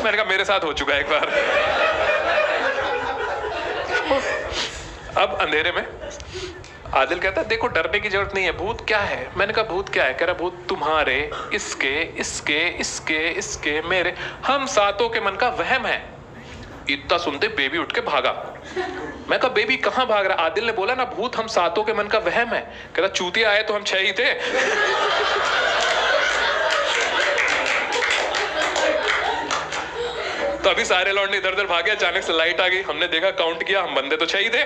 मैंने कहा मेरे साथ हो चुका है एक बार। अब अंधेरे में आदिल कहता है देखो डरने की जरूरत नहीं है, भूत क्या है? मैंने कहा भूत क्या है? कह रहा भूत तुम्हारे, इसके, इसके, इसके, इसके, मेरे, हम सातों के मन का वहम है। इतना सुनते बेबी उठ के भागा। मैं कहा बेबी कहां भाग रहा? आदिल ने बोला ना भूत हम सातों के मन का वहम है। कह रहा चूतिया आए तो हम 6 ही थे। तो अभी सारे लौंडे इधर उधर भागे, अचानक से लाइट आ गई, हमने देखा, काउंट किया, हम बंदे तो 6 ही थे।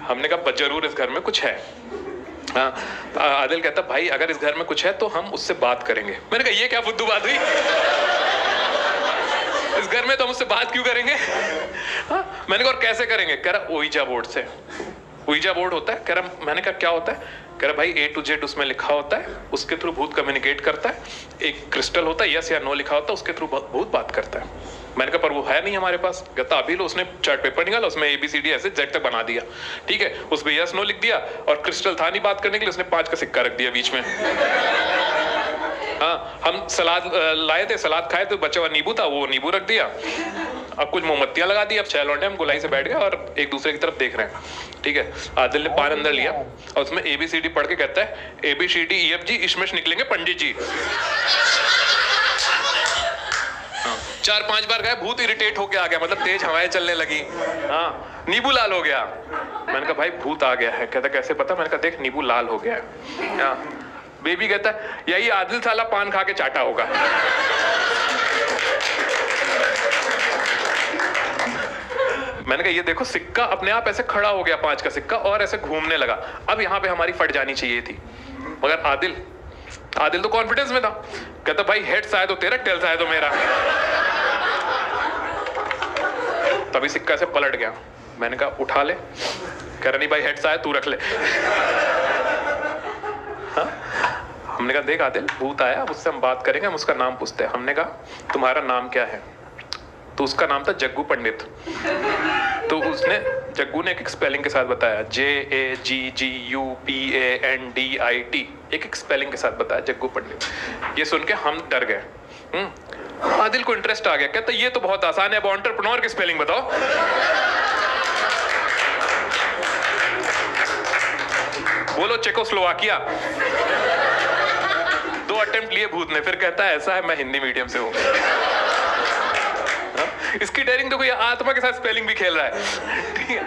हमने कहा जरूर इस घर में कुछ है। हाँ, आदिल कहता भाई अगर इस घर में कुछ है तो हम उससे बात करेंगे। मैंने कहा ये क्या फुद्दू बात हुई? इस घर में तो हम उससे बात क्यों करेंगे? हाँ, मैंने कहा और कैसे करेंगे? कह रहा ओइजा बोर्ड से। ओइजा बोर्ड होता है? कह रहा, मैंने कहा क्या होता है? कह रहा भाई A to Z उसमें लिखा होता है, उसके थ्रू भूत कम्युनिकेट करता है। एक क्रिस्टल होता है, यस या नो लिखा होता है, उसके थ्रू भूत बात करता है। मैंने कहा पर वो है नहीं हमारे पास। कहता अभी लो, उसने चार्ट पेपर निकाला, उसमें ABCD ऐसे Z तक बना दिया, ठीक है, उसमें यस नो लिख दिया, और क्रिस्टल था नहीं बात करने के लिए, उसने 5 का सिक्का रख दिया बीच में। हाँ, हम सलाद लाए थे, सलाद खाए तो बचा हुआ नींबू था, वो नींबू रख दिया। अब कुछ मोमबत्तियां लगा दी। अब 6 लौंडे हम गोलाई से बैठ गए और एक दूसरे की तरफ देख रहे हैं, ठीक है। आदिल ने पान अंदर लिया और उसमें ABCD पढ़ के कहता है ABCD EFG इसमें निकलेंगे पंडित जी। 4-5 बार गए, भूत इरिटेट होके आ गया, मतलब तेज हवाएं चलने लगी। हाँ, नींबू लाल हो गया। मैंने कहा भाई भूत आ गया है। कहता कैसे पता? मैंने कहा देख नींबू लाल हो गया है। हाँ, बेबी कहता है यही आदिल साला पान खा के चाटा होगा। मैंने कहा ये देखो सिक्का अपने आप ऐसे खड़ा हो गया, 5 का सिक्का, और ऐसे घूमने लगा। अब यहाँ पे हमारी फट जानी चाहिए थी, मगर आदिल तो कॉन्फिडेंस में था। कहता भाई हेड्स आए तो तेरा, टेल्स आए तो मेरा। तभी सिक्का से पलट गया। मैंने कहा उठा ले। कह रहा नहीं भाई हेड्स आए तू रख ले। हाँ? हमने कहा देख आदिल भूत आया, अब उससे हम बात करेंगे, हम उसका नाम पूछते हैं। हमने कहा तुम्हारा नाम क्या है? तो उसका नाम था जग्गू पंडित। तो उसने, जग्गू ने एक स्पेलिंग के साथ बताया, JAGGUPANDIT, एक स्पेलिंग के साथ बताया जग्गू पंडित। ये सुन के हम डर गए। आदिल को इंटरेस्ट आ गया, कहता ये तो बहुत आसान है, अब एंटरप्रेन्योर की स्पेलिंग बताओ। बोलो चेकोस्लोवाकिया। 2 अटेम्प्ट लिए भूत ने, फिर कहता है ऐसा है मैं हिंदी मीडियम से हूं। इसकी डेयरिंग तो कोई आत्मा के साथ स्पेलिंग भी खेल रहा है, ठीक है।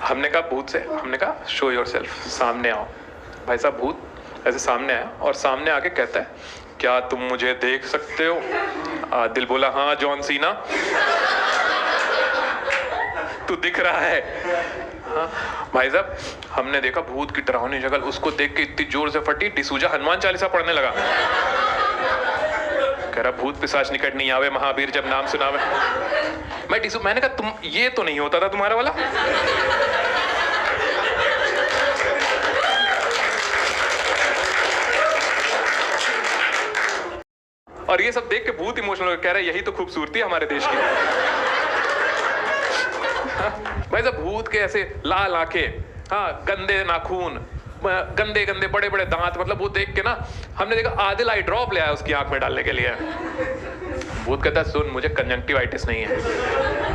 हमने कहा भूत से, हमने कहा शो योरसेल्फ, सामने आओ। भाई साहब भूत ऐसे सामने आया और सामने आके कहता है क्या तुम मुझे देख सकते हो? आदिल बोला हाँ जॉन सीना। तू दिख रहा है? हाँ भाई साहब, हमने देखा भूत की डरावनी शक्ल, उसको देख के इतनी जोर से फटी, डिसूजा हनुमान चालीसा पढ़ने लगा। कह रहा भूत पिशाच निकट नहीं आवे, महावीर जब नाम सुनावे। मैंने कहा तुम, ये तो नहीं होता था तुम्हारा वाला? और ये सब देख के भूत इमोशनल कह रहा है यही तो खूबसूरती है हमारे देश की। भाई साहब भूत के ऐसे लाल आंखें, हाँ गंदे नाखून, गंदे गंदे बड़े बड़े दांत, मतलब वो देख के ना हमने देखा आदिल आई ड्रॉप ले आया उसकी आंख में डालने के लिए। भूत कहता सुन मुझे कंजंक्टिवाइटिस नहीं है।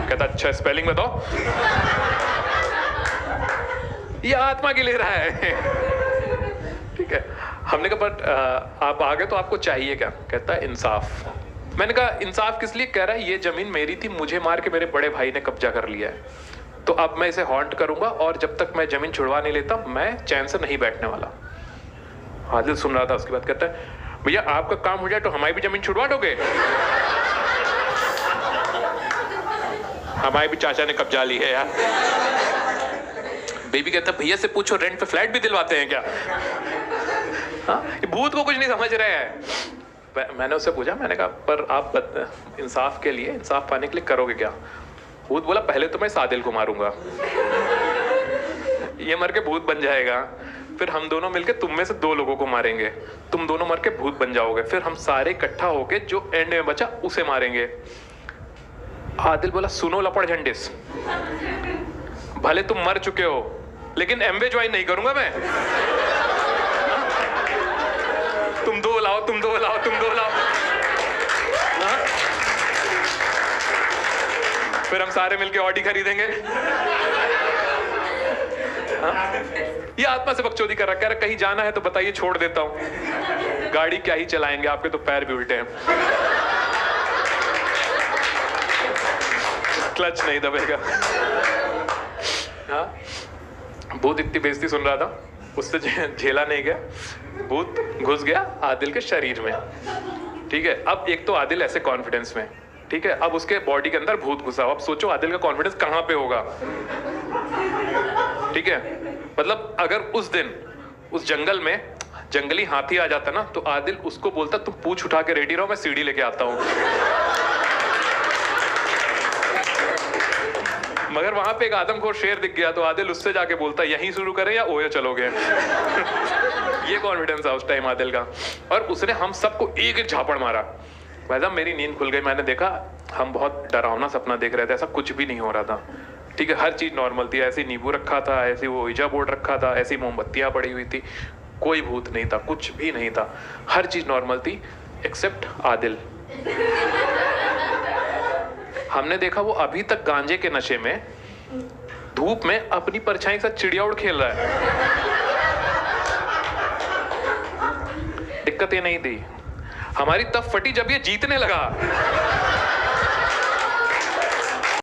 कहता अच्छा स्पेलिंग बताओ। ये आत्मा की ले रहा है, ठीक है। हमने कहा बट आप आ गए तो आपको चाहिए क्या? कहता है इंसाफ। मैंने कहा इंसाफ किस लिए? कह रहा है ये जमीन मेरी थी, मुझे मार के मेरे बड़े भाई ने कब्जा कर लिया है, तो अब मैं इसे हॉन्ट करूंगा और जब तक मैं जमीन छुड़वा नहीं लेता मैं चैन से नहीं बैठने वाला। आदिल सुन रहा था उसकी बात। कहता है भैया आपका काम हो जाए तो हमारी भी जमीन छुड़वा दोगे? हमारी भी चाचा ने कब्जा ली है यार। बेबी कहता भैया से पूछो रेंट पे फ्लैट भी दिलवाते हैं क्या? हाँ, भूत को कुछ नहीं समझ रहे हैं। मैंने उससे पूछा, मैंने कहा पर आप इंसाफ के लिए, इंसाफ पाने के लिए करोगे क्या? भूत बोला पहले तो मैं इस आदिल को मारूंगा, ये मर के भूत बन जाएगा, फिर हम दोनों मिलके तुम में से 2 लोगों को मारेंगे, तुम दोनों मर के भूत बन जाओगे, फिर हम सारे इकट्ठा होके जो एंड में बचा उसे मारेंगे। आदिल बोला सुनो लपड़ झंडिस, भले तुम मर चुके हो लेकिन एमवे ज्वाइन नहीं करूंगा मैं। तुम 2 लाओ, तुम 2 लाओ, तुम 2 लाओ। हम सारे मिलके ऑडी खरीदेंगे। हाँ? ये आत्मा से बकचोदी कर रहा, कह रहा कहीं जाना है तो बताइए, छोड़ देता हूं। गाड़ी क्या ही चलाएंगे, आपके तो पैर भी उल्टे हैं, क्लच नहीं दबेगा। हाँ? भूत इतनी बेइज्जती सुन रहा था, उससे झेला नहीं गया, भूत घुस गया आदिल के शरीर में। ठीक है, अब एक तो आदिल ऐसे कॉन्फिडेंस में, ठीक है, अब उसके बॉडी के अंदर भूत घुसा। अब सोचो आदिल का कॉन्फिडेंस कहां पे होगा। ठीक है, मतलब अगर उस दिन उस जंगल में जंगली हाथी आ जाता ना, तो आदिल उसको बोलता तुम पूंछ उठा के रेडी रहो, मैं सीढ़ी लेके आता हूं। मगर वहां पे एक आदमखोर शेर दिख गया, तो आदिल उससे जाके बोलता यहीं शुरू करें या ओयो चलोगे। ये कॉन्फिडेंस था उस टाइम आदिल का। और उसने हम सबको एक एक झापड़ मारा। भाई साहब मेरी नींद खुल गई, मैंने देखा हम बहुत डरावना सपना देख रहे थे, ऐसा कुछ भी नहीं हो रहा था। ठीक है, हर चीज नॉर्मल थी, ऐसी नींबू रखा था, ऐसी वो ओइजा बोर्ड रखा था, ऐसी मोमबत्तियां पड़ी हुई थी, कोई भूत नहीं था, कुछ भी नहीं था, हर चीज नॉर्मल थी एक्सेप्ट आदिल। हमने देखा वो अभी तक गांजे के नशे में धूप में अपनी परछाई के साथ चिड़िया उड़ खेल रहा है। दिक्कत ये नहीं थी, हमारी तब फटी जब ये जीतने लगा।